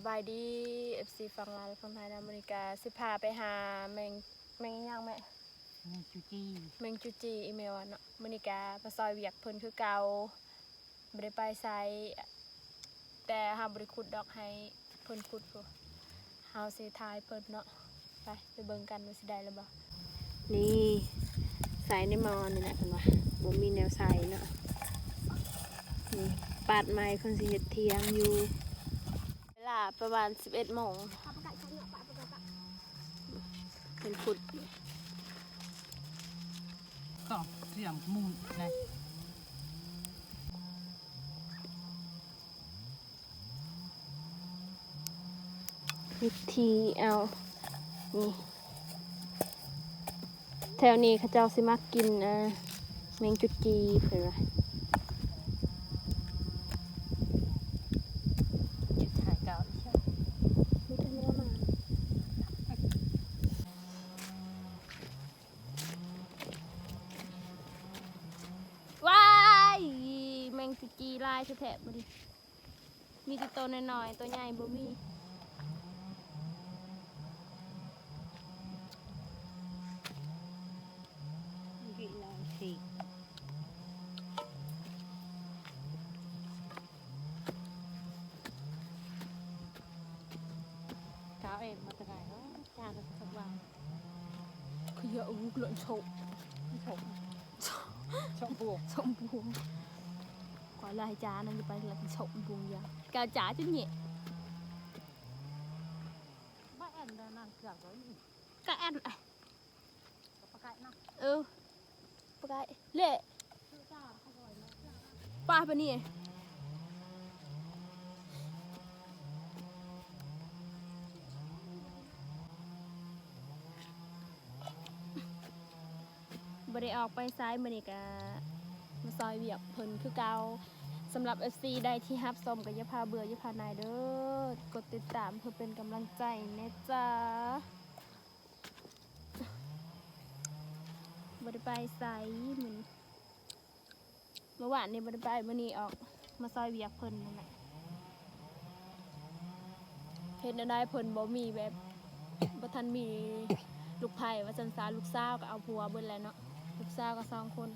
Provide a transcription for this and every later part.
บายดี FC ฝั่งลาวและฝั่งไทยในอเมริกาสิพาไปหาแมงย่างแม่แมงจูจี้แมงจูจีอีเมลเนาะอเมริกามาซอยเวียกเพิ่นคือเก่าบ่ได้ไปไสแต่เฮาบ่ได้ขุดดอกให้เพิ่นขุดพุ่นเฮาสิทายเพิ่นเนาะไปเบิ่งกันว่าสิได้หรือบ่นี่ใส่ในหม้อนี่แหละเพิ่นว่าบ่มีแนวใส่เนาะนี่ปาดไม้เพิ่นสิเฮ็ดเที่ยงอยู่เวลาประมาณ 11 โมงเป็นขุดก็เสียมมุงไงวิธีเอานี่แถวนี้เขาเจ้าสิมักกินแมงจุจีเผื่อจุดถ่ายเก่าใช่ไม่ได้เนื้อมาว้ายแมงจุจีลายแถบมาดิมีแต่ตัวน้อยๆตัวใหญ่บ่มีกี่ลายสี่เช้าเอ็มมาตะไคร้จานละสักวันคือเยอะลูกหล่นโฉบช่องบวกสมบูรณ์ขอลายจานั่นจะไปละโฉบบูงยาวกาจ๋าจุดเนี่ยบ้าแอนได้นั่งเกือบแล้วนี่กะแอนปลาไก่นะปลาเละปลาปะนี่บ่ได้ออกไปซ้ายมื้อนี้ก็มาซอยเวียกเพิ่นคือเก่าสำหรับ FC ได้ที่รับชมก็อย่าพาเบื่ออย่าพานายเด้อกดติดตามเพื่อเป็นกำลังใจนะจ๊ะบ่ได้ไปไสมื้อนี้เมื่อวานนี่บ่ได้ไปมื้อนี้ออกมาซอยเวียกเพิ่นนั่นแหละเฮ็ดได้เพิ่นบ่มีแบบบ่ทันมีลูกไผ่ว่าซั่นซาลูกสาวก็เอาผัวเบิดแล้วเนาะลูกสาวก็2 คน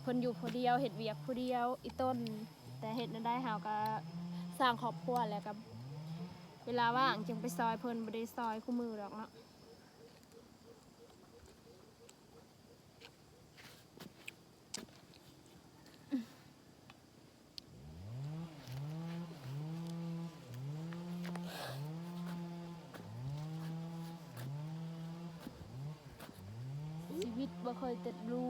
เพิ่นอยู่ผู้เดียวเฮ็ดเวียกผู้เดียวอีต้นแต่เฮ็ดได้เฮาก็สร้างครอบครัวแล้วก็เวลาว่างจึงไปซอยเพิ่นบ่ได้ซอยคู่มือดอกเนาะชีวิตบ่เคยติดรู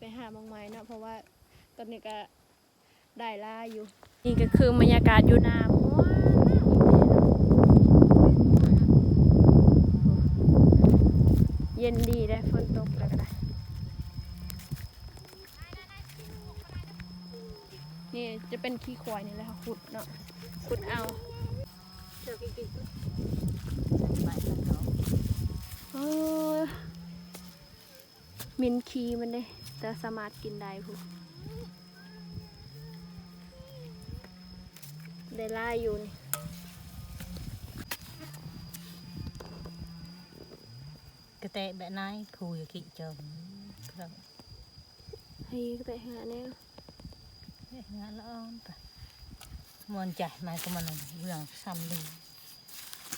ไปหาบางไม้เนาะเพราะว่าตอนนี้ก็ได้ล่าอยู่นี่ก็คือบรรยากาศอยู่น้ำเย็นดีได้ฝนตกแล้วก็ได้นี่จะเป็นขี้ควายนี่แหละค่ะขุดเนาะขุดเอาเจอกิ๊กมินคีมันเลยแต่สามารถกินได้พูได้ล่าอยู่นี่กระแตะแบบไหนคุยกี่เจิมครับให้กระแตะหาแนวงานละอ้อมไปมันใจมาก็มันเรื่องซ้ำดู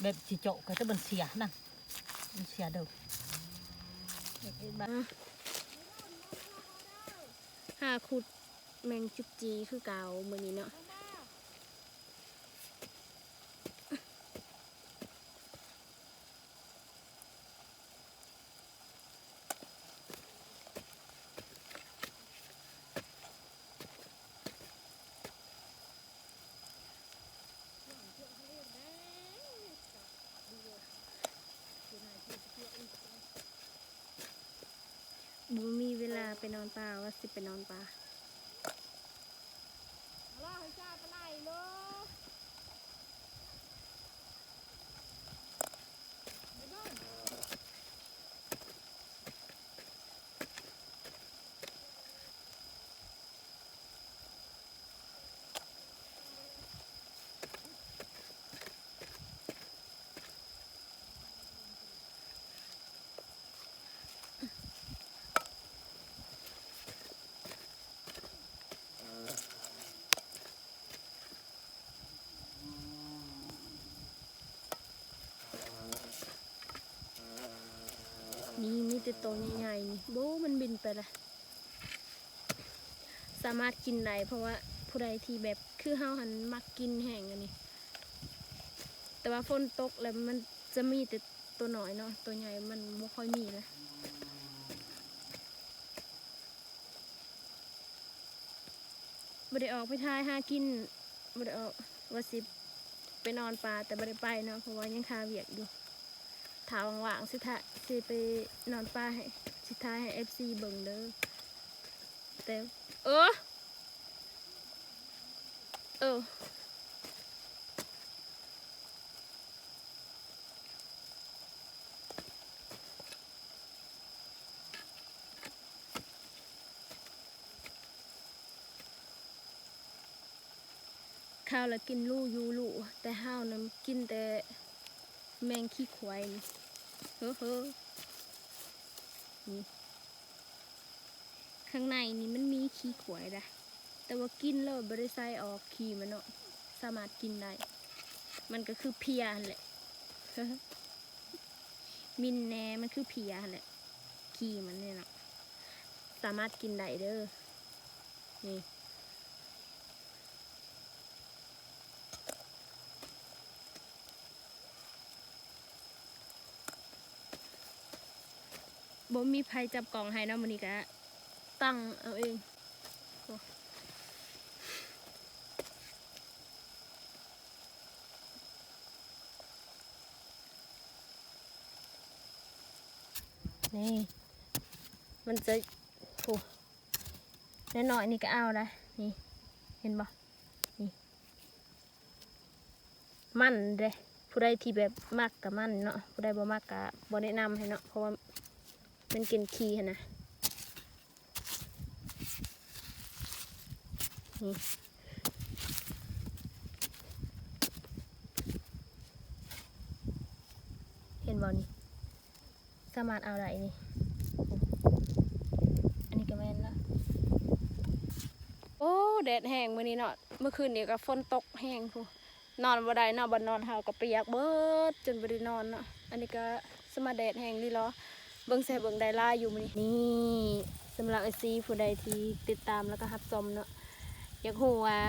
แบบจีโจก็จะเป็นเสียนั่นมันเสียเด้อหาขุดแมงจุกจีคือเก่ามือนี้เนาะ ไปนอนป่าว่าสิไปนอนป่าล่าให้ชาไปไหนลูกนี่มีแต่ตัวใหญ่ๆนี่โบ้มันบินไปละสามารถกินได้เพราะว่าผู้ใดที่แบบคือเฮาหันมักกินแห้งอันนี้แต่ว่าฝนตกแล้วมันจะมีแต่ตัวน้อยเนาะตัวใหญ่มันไม่ค่อยมีเลยบ่ได้ออกไปทายหากินบ่ได้ออกว่าสิไปนอนป่าแต่บ่ได้ไปเนาะเพราะว่ายังคาเวียกอยู่ถ้าว่างๆสิไปนอนป่าให้สิทายให้ FC เบิ่งเด้อแต่เออข้าวแล้วกินลู่ยูลู่แต่ห้าวนั้นกินแต่แมงขี้ควายนี่นี่ข้างในนี่มันมีขี้ควายนะแต่ว่ากินแล้วบริไซออกขี้มันเนาะสามารถกินได้มันก็คือเพียแหละ มินแน่มันคือเพียแหละขี้มันเนี่ยเนาะสามารถกินได้เด้อนี่บ่มีไผจับกล่องให้เนาะมื้อนี้ก็ตั้งเอาเองนี่มันจะโอ้น้อยๆนี่ก็เอาได้นี่เห็นบ่นี่มันเด้ผู้ใดที่แบบมักกับมันเนาะผู้ใดบ่มักกับบ่แนะนำให้เนาะเพราะว่ามันกินขี้นะนี่เห็นบ่นี่สามารถเอาได้นี่อันนี้ก็แม่นละโอ้แดดแห้งมื้อนี้เนาะเมื่อคืนนี้ก็ฝนตกแห้งพูนอนบ่ได้เนาะบ่นอนเฮาก็เปียกเบิดจนบ่ได้นอนเนาะอันนี้ก็สมาแดดแห้งนี่เหรอเบิ่งแซ่เบิ่งได้ลายอยู่มื้อนี้นี่สำหรับ FC ผู้ใดที่ติดตามแล้วก็รับชมเนาะอยากรู้ว่า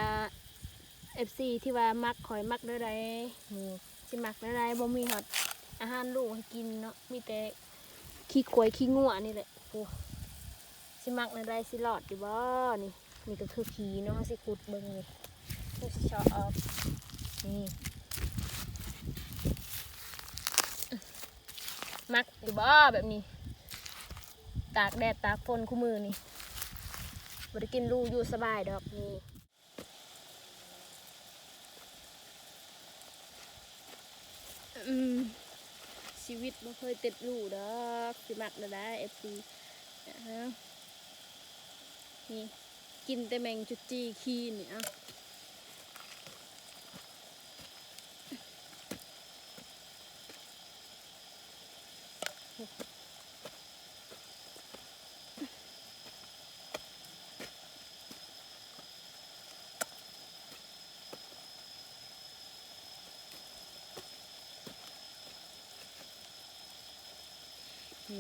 FC ที่ว่ามักข่อยมักเด้อใดนี่สิมักเด้อใดบ่มีฮอดอาหารลูกให้กินเนาะมีแต่ขี้ควายขี้งัวนี่แหละโอ้สิมักเด้อใดสิรอดอยู่บ่นี่นี่ก็คือขี้เนาะสิขุดเบิ่งนี่คือสิเชาะออกนี่มักอยู่บ่แบบนี้ตากแดดตากฝนคู่มือนี่บ่ได้กินลูกอยู่สบายดอกนี่ชีวิตบ่เคยติดลูกดอกสิมักนะได้FC นี่กินแต่แมงจุจีขี้นี่อ่ะ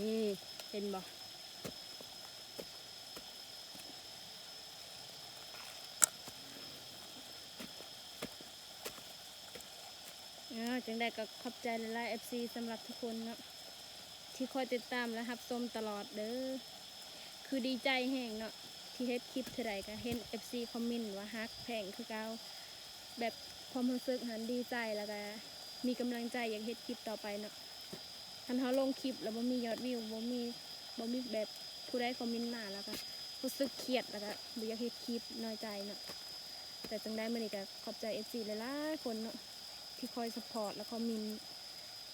นี่เห็นบ่จังได้ก็ขอบใจหลายๆ FC สำหรับทุกคนเนาะที่คอยติดตามและรับชมตลอดเด้อคือดีใจแห้งเนาะที่เฮ็ดคลิปเท่าไรก็เห็น FC คอมเมนต์ว่าฮักแพงคือเก่าแบบความรู้สึกหันดีใจแล้วก็มีกำลังใจอยากเฮ็ดคลิปต่อไปเนาะคันเฮาลงคลิปแล้วบ่มียอดวิวบ่มีแบบผ ผู้ได้คอมเมนต์มาแล้วก็รู้สึกเครียดแล้วก็บ่อยากเฮ็ดคลิปน้อยใจเนาะแต่จังได้มื้อนี้ก็ขอบใจ FC หลายๆคนเนาะที่คอยซัพพอร์ตแล้วคอมเมนต์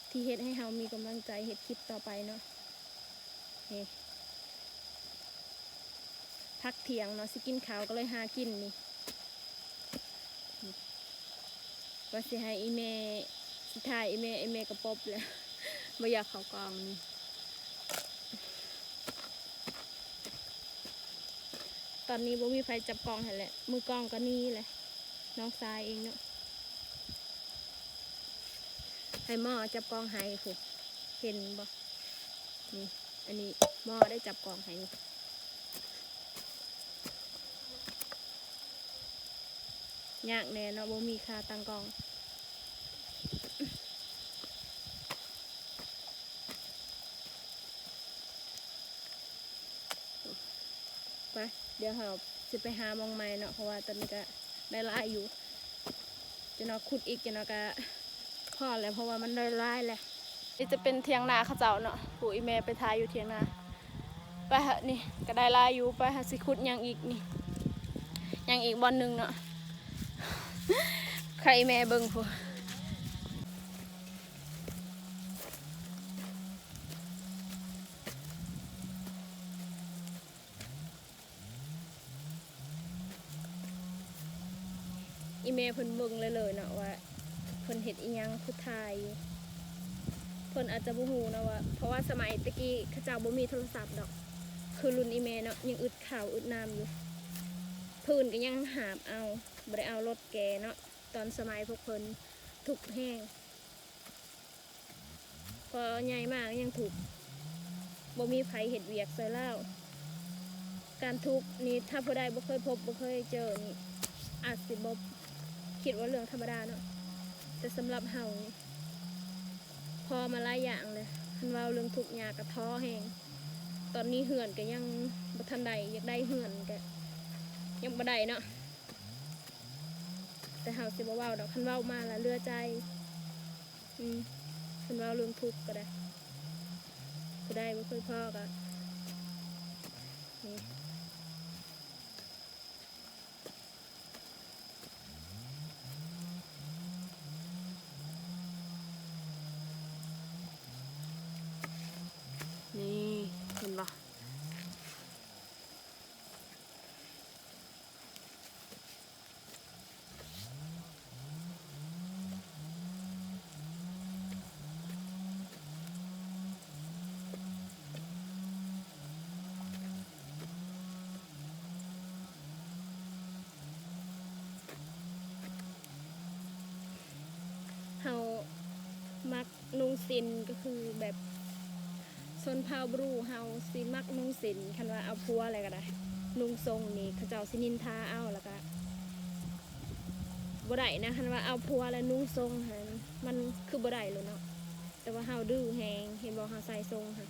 ที่เฮ็ดให้เฮามีกำลังใจเฮ็ดคลิปต่อไปเนาะนี่พักเที่ยงเนาะสิกินข้าวก็เลยหากินนี่ว่าสิให้อีเมสิถ่ายอีเมกระปบเลยบ่อยากเข้ากล้องนี่ตอนนี้บ่มีไฟจับกล้องให้แหละมือกล้องก็นี่แหละน้องทรายเองเนาะให้หม้อจับกล้องให้ผูกเห็นบ่นี่อันนี้หม้อได้จับกล้องให้ยากแน่เนาะบ่มีค่าตั้งกล้องไปเดี๋ยวเราจะไปหามองไม้เนาะเพราะว่าตอนนี้ก็ได้ลายอยู่จะเนาะขุดอีกจะเนาะก็พอแล้วเพราะว่ามันได้ลายแหละนี่จะเป็นเทียงนาเขาเจ้าเนาะปู่อีเมไปทายอยู่เทียงนาไปเหอะนี่ก็ได้ลายอยู่ไปหาสิขุดยังอีกนี่ยังอีกบอลหนึ่งเนาะใครแม่เบิ่งพูอีเมเพิ่นเบิ่งเลยเนาะว่าเพิ่นเฮ็ดอีหยังคือถ่ายอยู่เพิ่นอาจจะบ่ฮู้นะว่าเพราะว่าสมัยตะกี้เขาเจ้าบ่มีโทรศัพท์ดอกคือรุ่นอีเมเนาะยังอึดข้าวอึดน้ำอยู่พื้นก็ยังหาบเอาบ่ได้เอารถแกเนาะตอนสมัยพวกเพิ่นถูกแห้งพอใหญ่มากยังถูกบ่มีไผเฮ็ดเวียกใส่เล่าการทุกข์นี้ถ้าผู้ใดบ่เคยพบบ่เคยเจอนี่อาจสิบ่คิดว่าเรื่องธรรมดาเนาะแต่สำหรับเฮานี่พอมาหลายอย่างเลยคันว่าเรื่องทุกข์ยากก็ท้อแห้งตอนนี้เหือนก็ยังบ่ทันได้อยากได้เหือนก็ยังบ่ได้เนาะแต่เฮาสิบ่เว้าดอกคันเว้ามาละเลือใจคันเว้าเรื่องทุกข์ก็ได้ผู้ใดบ่เคยพ้อก็นี่เห็นปะเฮามักนุ่งสินก็คือแบบชนเผ่าบรูเฮาสิมักนุ่งสินคันว่าเอาพัวอะไรก็ได้นุ่งทรงนี่เขาเจ้าสินินทาเอาแล้วก็บ่ได้นะคันว่าเอาพัวแล้วนุ่งทรงหันมันคือบ่ได้เลยเนาะแต่ว่าเฮาดื้อแฮงเห็นบ่เฮาใส่ทรงค่ะ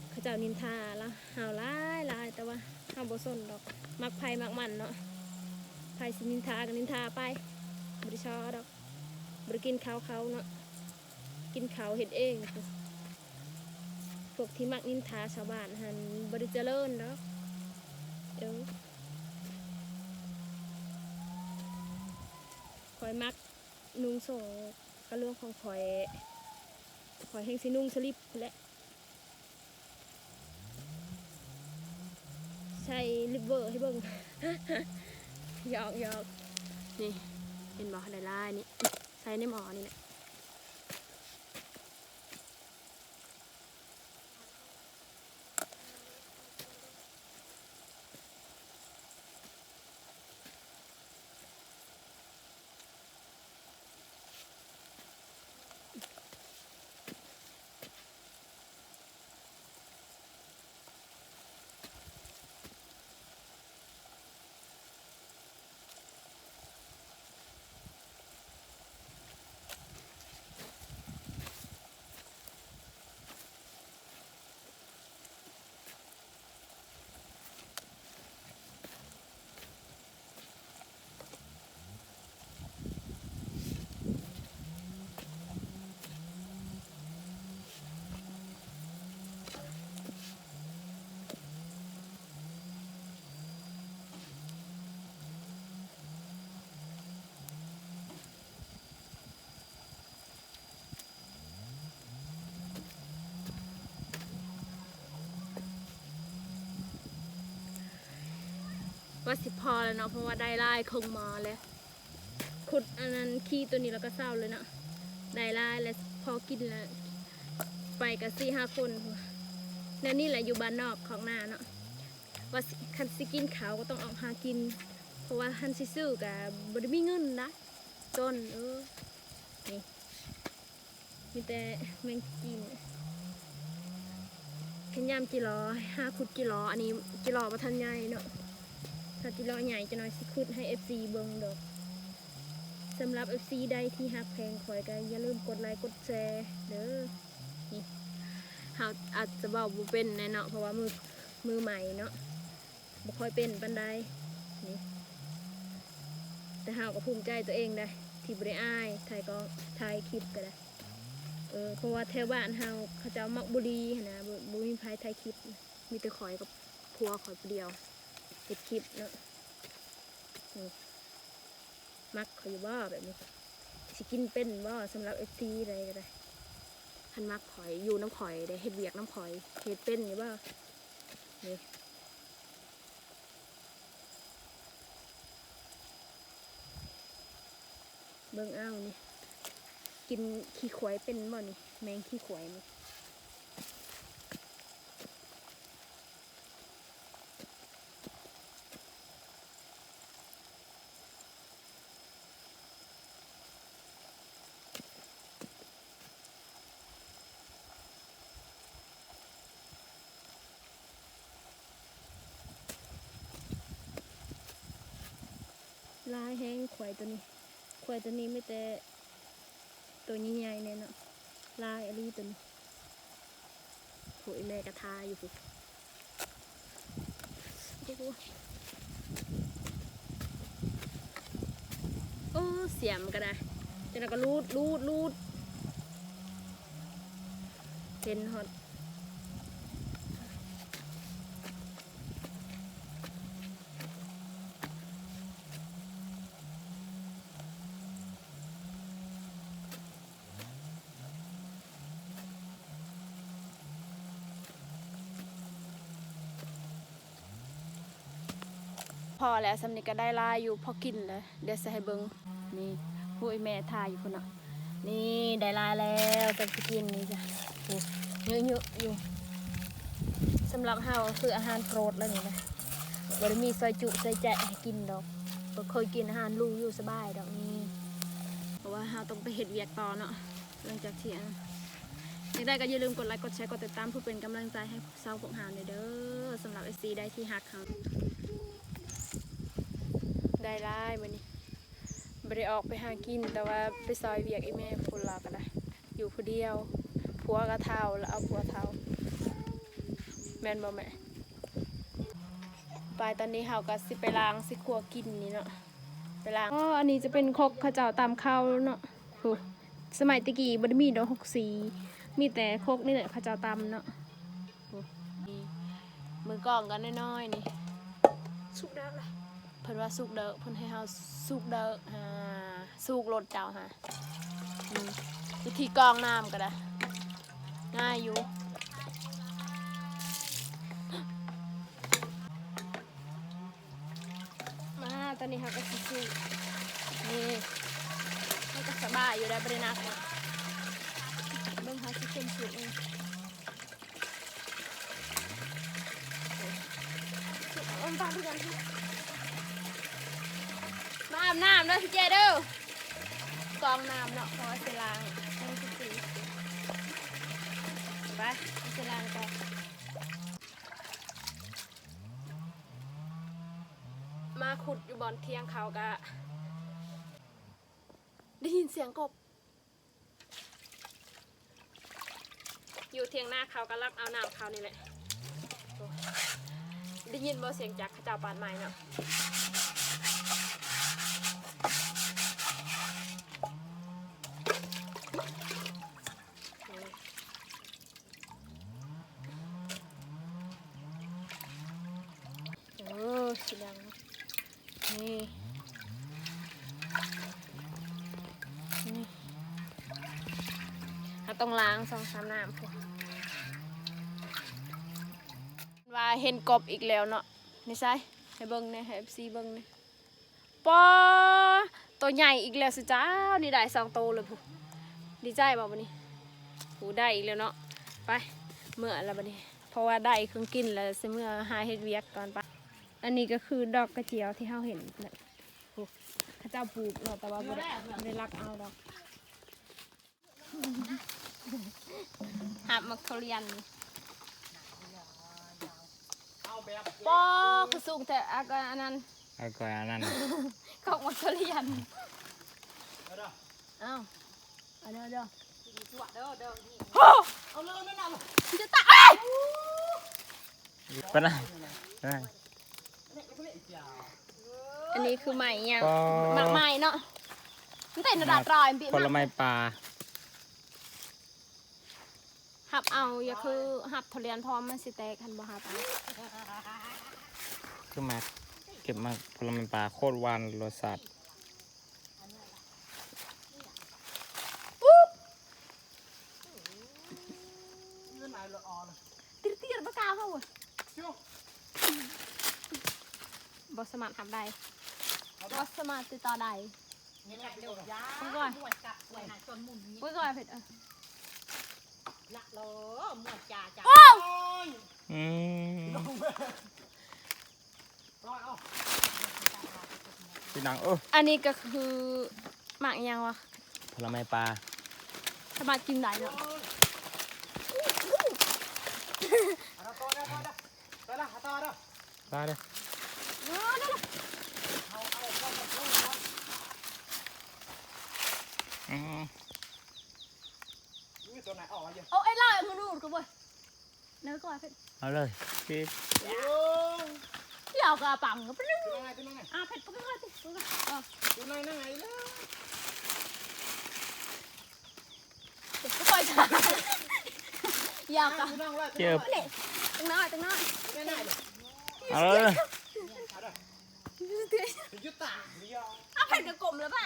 เขาเจ้านินทาละเฮาหลายแต่ว่าเฮาบ่สนดอกมักไผมักมันเนาะไผสินินทาก็นินทาไปบ่ได้ชอดอกบ่ได้กินข้าวเขาเนาะกินข้าวเฮ็ดเองพวกที่มักนินทาชาวบ้านหันบริเจริญเนาะคอยมักนุ่งส่งก็เรื่องของคอยแห้งสินุ่งสลิปและใช้ลิปเวอร์ให้เบิ่ง หยอกนี่เห็นบ่ได้ลายนี่ใส่ในหม้อนี่แหละ ว่าสิพอแล้วเนาะเพราะว่าได้ลายคงมาแล้วขุดอันนั้นขี้ตัวนี้แล้วก็เศร้าเลยเนาะได้ลายแล้วพอกินแล้วไปกัน4-5 คนแล้วนี่แหละอยู่บ้านนอกของนาเนาะว่าคันสิกินขาวก็ต้องออกหากินเพราะว่าคันสิซื้อกับบริมีเงินนะจนนี่มีแต่แมงกินขยำจิรอ5 ขุดจิรออันนี้จิรอประทันใหญ่เนาะถ้าจิรอใหญ่จะน้อยสิขุดให้ FC เบิ่งดอกสำหรับ FC ใดที่ฮักแพงคอยก็อย่าลืมกดไลค์กดแชร์เด้อนี่เฮาอาจจะบอกบ่เป็นแน่เนาะเพราะว่ามือใหม่เนาะบ่ค่อยเป็นปานใดนี่แต่เฮาก็ภูมิใจตัวเองได้ที่บ่ได้อายถ่ายคลิปก็ได้เพราะว่าแถวบ้านเฮาเขาเจ้ามักบุรีนะบ่มีไผถ่ายคลิปมีแต่ข่อยกับผัวข่อยผู้เดียวเฮ็ดคลิปเนาะมักข่อยอยู่บ่แบบนี้สิกินเป็นบ่สำหรับ FC ใดก็ได้คันมักข่อยอยู่น้ำข่อยได้เฮ็ดเวียกน้ำข่อยเฮ็ดเป็นอยู่บ่นี่เบิ่งเอานี่กินขี้ขวยเป็นบ่นี่แมงขี้ขวยนี่ลายแห้งขวยตัวนี้ไม่แต่ตัวใหญ่ๆเนี่ยเนาะลายอะไรตัวนี้โหยแม่กระทาอยู่ปุ๊บโอ้เสียมก็ได้จากนั้นก็รูดเห็นฮอตพอแล้วสำนึกก็ได้ลายอยู่พอกินเลยเดี๋ยวจะให้เบิ้งนี่ผู้แม่ทาอยู่คนน่ะนี่ได้ลายแล้วจะกินนี่จ้ะเยอะอยู่สำหรับเฮาคืออาหารโปรดแล้วนี่นะบ่ได้มีซอยจุซอยแจะให้กินดอกบ่เคยกินอาหารลูกอยู่สบายดอกนี่เพราะว่าเฮาต้องไปเฮ็ดเวียกต่อเนาะหลังจากเที่ยงอยากได้ก็อย่าลืมกดไลค์กดแชร์กดติดตามเพื่อเป็นกำลังใจให้เซาพวกเฮาเด้อสำหรับ SC ได้ที่ฮักเฮาได้ไล่มานี่ไม่ได้ออกไปหากินแต่ว่าไปซอยเวียกไอ้แม่คนเราก็ได้อยู่ผู้เดียวผัวกระเทาแล้วเอาผัวเทาแม่นบ่แม่ไปตอนนี้เฮาก็สิไปล้างสิครัวกินนี่เนาะไปล้างอันนี้จะเป็นครกข้าวเจ้าตามข้าวเนาะสมัยตะกี้บ่ได้มีดอก64มีแต่ครกนี่แหละข้าวเจ้าตำเนาะมือกล่องกันน้อยๆนี่สุกได้เลยเพิ่นว่าสุกเด้อเพิ่นให้เฮาสุกเด้อสุกรถเจ้าฮะวิธีกรองน้ำก็ได้ง่ายอยู่มาตอนนี้เฮาก็สิสุกนี่มันก็สบายอยู่ได้บ่ได้หนักนะเบิ่งเฮาสิเข้มสุกเองสุกฟังทุกอย่างมาอาบน้ำเด้อพี่เจเด้อกองน้ำเนาะพอเสล้างให้สีไปเสล้างก่อนมาขุดอยู่บอนเทียงเขากะได้ยินเสียงกบอยู่เทียงหน้าเขาก็รับเอาน้ำเขานี่แหละได้ยินบ่เสียงจากข้าเจ้าปานไม้เนาะสีแดงนี่เราต้องล้าง2-3 น้ำพอว่าเห็นกบอีกแล้วเนาะนี่ใช่ ให้เบิ่งเนี่ยให้ FC เบิ่งเนี่ยปอตัวใหญ่อีกแล้วสิจ้านี่ได้2ตัวเลยผู้ดีใจบ่บัดนี้ผู้ได้อีกแล้วเนาะไปเมื่อแล้วบัดนี้เพราะว่าได้เครื่องกินแล้วสิเมื่อหาเฮ็ดเวียกก่อนปะอันนี้ก็คือดอกกระเจียวที่เฮาเห็นน่ะโอ้เขาเจ้าปลูกเนาะแต่ว่าบ่ได้รักเอาดอกหับมักทุเรียนปอคือสูงแต่อันนั้น เอาก่อนอันนั้น ของมักทุเรียนเอ้าเอาเด้อโอ้เอาเลยนั่นน่ะจะตาย ไปไหนไปไหน อันนี้คือใหม่ยัง ปอ หมักใหม่เนาะมันแต่นดาดรอยปี ผลไม้ปลา หับเอาอย่าคือหับทุเรียนพร้อมมันสิแตกคันบ่หับ คือมาเก็บมาผลไม้ปลาโคตรหวานรสชาติ ตีๆบ่กล้าเฮาเว้ยบ่สามารถทำได้บ่สามารถติดต่อได้ไปก่อนไปก่อนเผ็ดโอ้ อืมพี่น้องอันนี้ก็คือหมักยังวะ ผลไม้ปลา สามารถกินได้เนาะ ปลาเด้ออืม โอ้ไอ้ล่ามึงดูกูบ่เนื้อก่อนเผ็ด เอาเลยพี่ เดี๋ยวกระปังก็ไปเลยเผ็ดก็ไปก่อนสิก็ปล่อยจ้ะอยากอ่ะ เจ็บ ตั้งน้อย เอาเลย เผ็ดกระกลมแล้วไป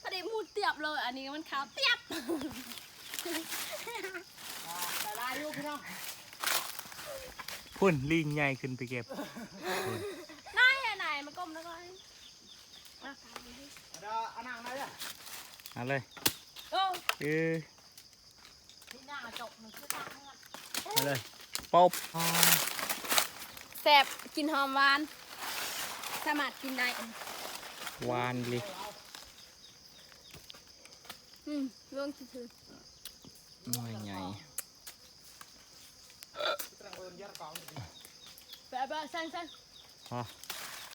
พอดีมูดเตียบเลยอันนี้มันขาวเตียบ พุ่นลิงใหญ่ขึ้นไปเก็บ นายไหนมันกลมแล้วก็ เอาเลย โอ้ เอาเลยป๊อบอ๋อ แซ่บกินหอมหวานสามารถกินได้ หวานเลย เรื่องคือ หน่อยใหญ่ แบบสั้น พอ